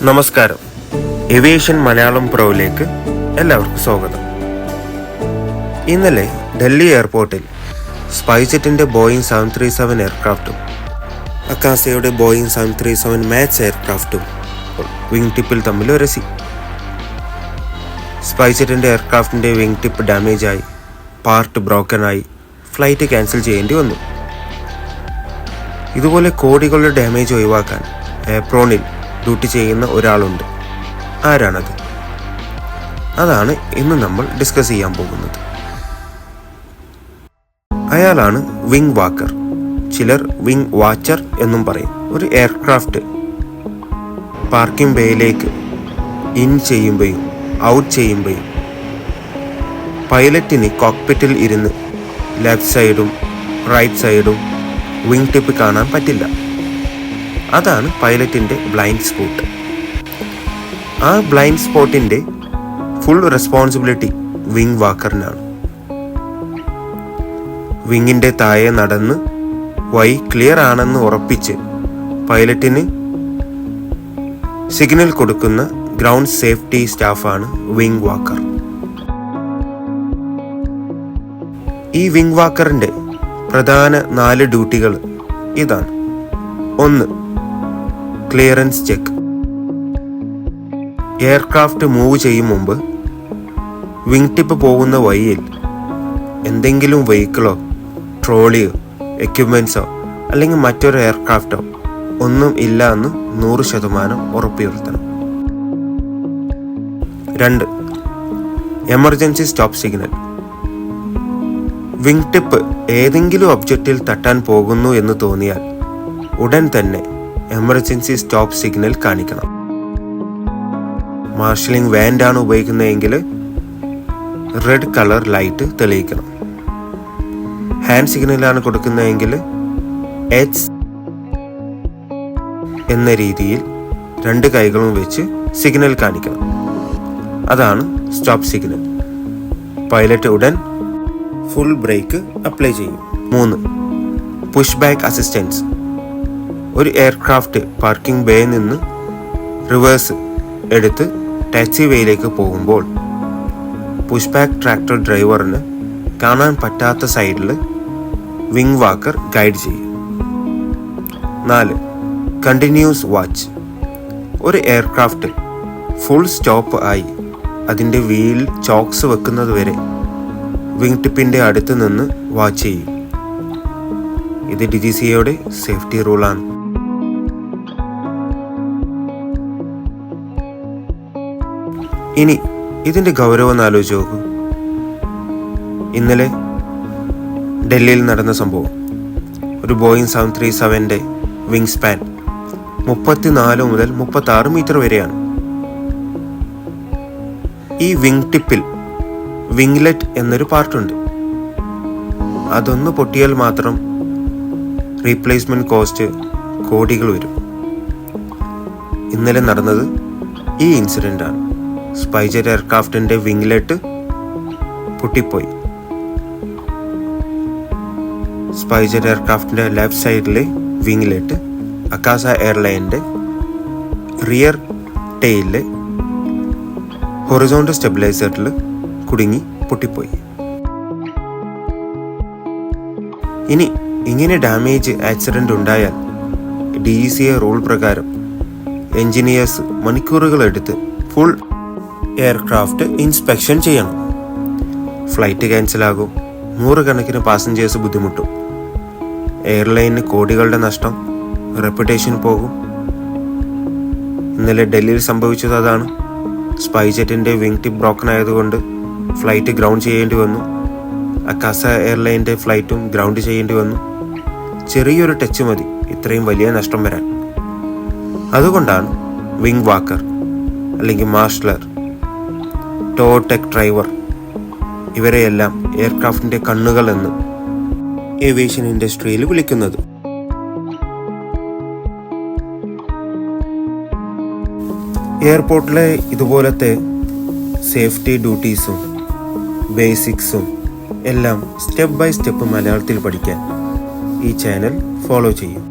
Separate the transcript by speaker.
Speaker 1: നമസ്കാരം. ഏവിയേഷൻ മലയാളം പ്രോയിലേക്ക് എല്ലാവർക്കും സ്വാഗതം. ഇന്നലെ ഡൽഹി എയർപോർട്ടിൽ സ്പൈസ്ജെറ്റിൻ്റെ ബോയിങ് 737 എയർക്രാഫ്റ്റും അക്കാസയുടെ ബോയിങ് 737 മാക്സ് എയർക്രാഫ്റ്റും വിങ് ടിപ്പിൽ തമ്മിൽ ഉരസി. സ്പൈസ്ജെറ്റിൻ്റെ എയർക്രാഫ്റ്റിൻ്റെ വിങ് ടിപ്പ് ഡാമേജായി, പാർട്ട് ബ്രോക്കനായി, ഫ്ലൈറ്റ് ക്യാൻസൽ ചെയ്യേണ്ടി വന്നു. ഇതുപോലെ കോടികളുടെ ഡാമേജ് ഒഴിവാക്കാൻ ഏപ്രോണിൽ ഡ്യൂട്ടി ചെയ്യുന്ന ഒരാളുണ്ട്. ആരാണത്? അതാണ് ഇന്ന് നമ്മൾ ഡിസ്കസ് ചെയ്യാൻ പോകുന്നത്. അയാളാണ് വിങ് വാക്കർ. ചിലർ വിങ് വാച്ചർ എന്നും പറയും. ഒരു എയർക്രാഫ്റ്റ് പാർക്കിംഗ് ബേയിലേക്ക് ഇൻ ചെയ്യുമ്പോഴും ഔട്ട് ചെയ്യുമ്പോഴും പൈലറ്റിന് കോക്പിറ്റിൽ ഇരുന്ന് ലെഫ്റ്റ് സൈഡും റൈറ്റ് സൈഡും വിങ് ടിപ്പ് കാണാൻ പറ്റില്ല. അതാണ് പൈലറ്റിൻ്റെ ബ്ലൈൻഡ് സ്പോട്ട്. ആ ബ്ലൈൻഡ് സ്പോട്ടിൻ്റെ ഫുൾ റെസ്പോൺസിബിലിറ്റി വിങ് വാക്കറിനാണ്. വിങ്ങിൻ്റെ താഴെ നടന്ന് വഴി ക്ലിയർ ആണെന്ന് ഉറപ്പിച്ച് പൈലറ്റിന് സിഗ്നൽ കൊടുക്കുന്ന ഗ്രൗണ്ട് സേഫ്റ്റി സ്റ്റാഫാണ് വിങ് വാക്കർ. ഈ വിങ് വാക്കറിൻ്റെ പ്രധാന 4 ഡ്യൂട്ടികൾ ഇതാണ്. 1. Clearance check. എയർക്രാഫ്റ്റ് മൂവ് ചെയ്യും മുമ്പ് വിങ് ടിപ്പ് പോകുന്ന വഴിയിൽ എന്തെങ്കിലും വെഹിക്കിളോ ട്രോളിയോ എക്യുപ്മെൻറ്റ്സോ അല്ലെങ്കിൽ മറ്റൊരു എയർക്രാഫ്റ്റോ ഒന്നും ഇല്ല എന്ന് 100% ഉറപ്പുവരുത്തണം. 2. Emergency stop signal. Wing tip ഏതെങ്കിലും ഒബ്ജക്റ്റിൽ തട്ടാൻ പോകുന്നു എന്ന് തോന്നിയാൽ ഉടൻ തന്നെ എമർജൻസി സ്റ്റോപ്പ് സിഗ്നൽ കാണിക്കണം. മാർഷലിംഗ് വാൻഡാണ് ഉപയോഗിക്കുന്നതെങ്കിൽ റെഡ് കളർ ലൈറ്റ് തെളിയിക്കണം. ഹാൻഡ് സിഗ്നലാണ് കൊടുക്കുന്നതെങ്കിൽ എച്ച് എന്ന രീതിയിൽ 2 കൈകളും വെച്ച് സിഗ്നൽ കാണിക്കണം. അതാണ് സ്റ്റോപ്പ് സിഗ്നൽ. പൈലറ്റ് ഉടൻ ഫുൾ ബ്രേക്ക് അപ്ലൈ ചെയ്യും. 3. Push back assistance. ഒരു എയർക്രാഫ്റ്റ് പാർക്കിംഗ് ബേയിൽ നിന്ന് റിവേഴ്സ് എടുത്ത് ടാക്സി വേയിലേക്ക് പോകുമ്പോൾ പുഷ് ബാക്ക് ട്രാക്ടർ ഡ്രൈവറിന് കാണാൻ പറ്റാത്ത സൈഡിൽ വിങ് വാക്കർ ഗൈഡ് ചെയ്യും. 4. Continuous watch. ഒരു എയർക്രാഫ്റ്റ് ഫുൾ സ്റ്റോപ്പ് ആയി അതിൻ്റെ വീൽ ചോക്സ് വെക്കുന്നത് വരെ വിങ് ടിപ്പിൻ്റെ അടുത്ത് നിന്ന് വാച്ച് ചെയ്യും. ഇത് DGCAയുടെ സേഫ്റ്റി റൂളാണ്. ഇനി ഇതിൻ്റെ ഗൗരവം ആലോചിച്ച് നോക്കൂ. ഇന്നലെ ഡൽഹിയിൽ നടന്ന സംഭവം. ഒരു ബോയിങ് 737ൻ്റെ വിങ് സ്പാൻ 34 മുതൽ 36 മീറ്റർ വരെയാണ്. ഈ വിങ് ടിപ്പിൽ വിങ്ലെറ്റ് എന്നൊരു പാർട്ടുണ്ട്. അതൊന്ന് പൊട്ടിയാൽ മാത്രം റീപ്ലേസ്മെൻറ്റ് കോസ്റ്റ് കോടികൾ വരും. ഇന്നലെ നടന്നത് ഈ ഇൻസിഡൻ്റാണ്. സ്പൈസ്ജെറ്റ് എയർക്രാഫ്റ്റിൻ്റെ വിങ്ലെറ്റ് പൊട്ടിപ്പോയി. സ്പൈസ്ജെറ്റ് എയർക്രാഫ്റ്റിൻ്റെ ലെഫ്റ്റ് സൈഡിലെ വിങ്ലെറ്റ് അക്കാസ എയർലൈനിൻ്റെ റിയർ ടെയിലിലെ ഹൊറിസോണ്ടൽ സ്റ്റെബിലൈസറിൽ കുടുങ്ങി പൊട്ടിപ്പോയി. ഇനി ഇങ്ങനെ ഡാമേജ് ആക്സിഡൻ്റ് ഉണ്ടായാൽ DGCA റൂൾ പ്രകാരം എൻജിനീയേഴ്സ് മണിക്കൂറുകളെടുത്ത് ഫുൾ എയർക്രാഫ്റ്റ് ഇൻസ്പെക്ഷൻ ചെയ്യണം. ഫ്ലൈറ്റ് ക്യാൻസലാകും, 100 കണക്കിന് പാസഞ്ചേഴ്സ് ബുദ്ധിമുട്ടും, എയർലൈനിന് കോടികളുടെ നഷ്ടം, റെപ്യൂട്ടേഷൻ പോകും. ഇന്നലെ ഡൽഹിയിൽ സംഭവിച്ചത് അതാണ്. സ്പൈസ്ജെറ്റിൻ്റെ വിങ് ടിപ്പ് ബ്രോക്കൺ ആയതുകൊണ്ട് ഫ്ലൈറ്റ് ഗ്രൗണ്ട് ചെയ്യേണ്ടി വന്നു. അക്കാസ എയർലൈനിൻ്റെ ഫ്ലൈറ്റും ഗ്രൗണ്ട് ചെയ്യേണ്ടി വന്നു. ചെറിയൊരു ടച്ച് മതി ഇത്രയും വലിയ നഷ്ടം വരാൻ. അതുകൊണ്ടാണ് വിങ് വാക്കർ അല്ലെങ്കിൽ മാർഷലർ, ടോ ടെക് ഡ്രൈവർ ഇവരെയെല്ലാം എയർക്രാഫ്റ്റിൻ്റെ കണ്ണുകൾ എന്ന് ഏവിയേഷൻ ഇൻഡസ്ട്രിയിൽ വിളിക്കുന്നത്. എയർപോർട്ടിലെ ഇതുപോലത്തെ സേഫ്റ്റി ഡ്യൂട്ടീസും ബേസിക്സും എല്ലാം സ്റ്റെപ്പ് ബൈ സ്റ്റെപ്പ് മലയാളത്തിൽ പഠിക്കാൻ ഈ ചാനൽ ഫോളോ ചെയ്യും.